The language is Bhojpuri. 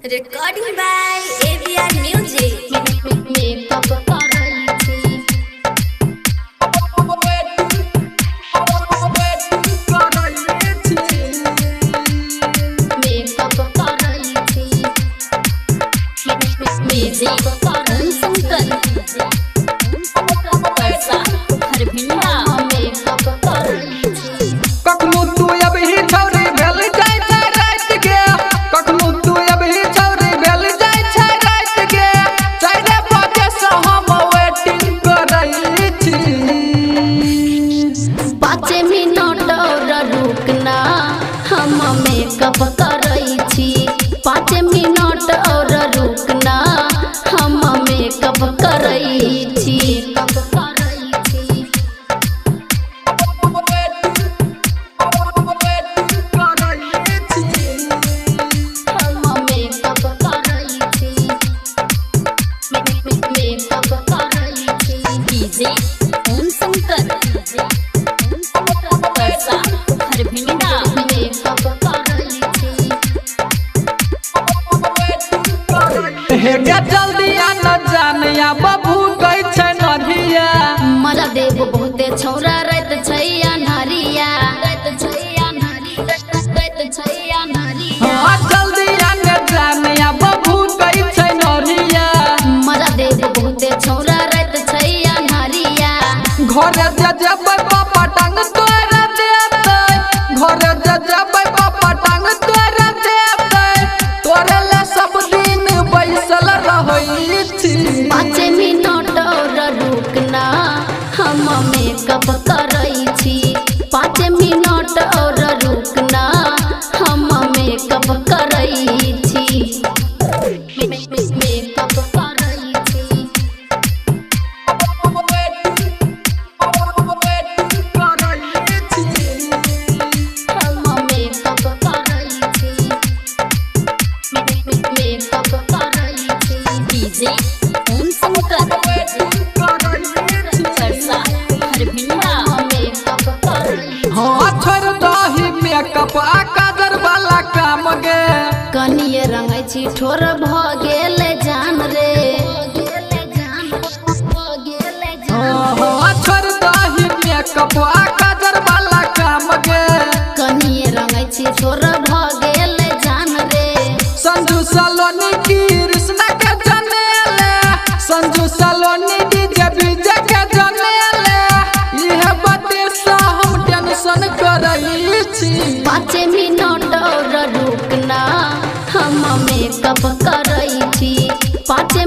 Recording by ABR Music. Makeup करायची makeup करायची music करण संकर पैसा हर भिंडा makeup करायची कखनो तू अब ही छौरी भेल जाय छै रात के कखनो तू अब ही छौरी भेल जाय छै रात के 4 बजे से हम वेटिंग करई छी 5 मिनट और रुकना हम मेकअप करई छी 5 मिनट और रुकना हम मेकअप करई छी डीजे ओम शंकर पैसा हर भिंडा मेकअप करायची हे गे जल्दी आ न जान या बाबू कहै छै नधिया मला देव बहुते छौरा रात छै अन्हारिया हां जल्दी आ न जान या बाबू कहै छै नधिया मला देव बहुते छौरा रात छै अन्हारिया घर जजबै पापा टांग तोरा देतै घर जजबै पापा टांग तोरा देतै तोरे ले सब दिन बैसल रहै छी 5 मिनट और रुकना हम मेकअप करई छी 5 मिनट और रुकना हम मेकअप करई छी मेकअप करई छी हम मेकअप करई छी मेकअप करई छी डीजे ओम शंकर पैसा हर भिंडा मेकअप करई हां छोड़ दही मेकअप आ काजर वाला काम गे कनिए रंगै छी ठोर भ गेल जान रे हां छोड़ दही मेकअप आ काजर वाला काम गे कनिए रंगै छी ठोर भ गेल जान रे संजू सलोनी की कृष्णा के जनेले संजू सलोनी डीजे बीजे के जनेले इहे बाते से हम टेंशन करई छी 5 मिनट और रुकना हम मेकअप करई छी 5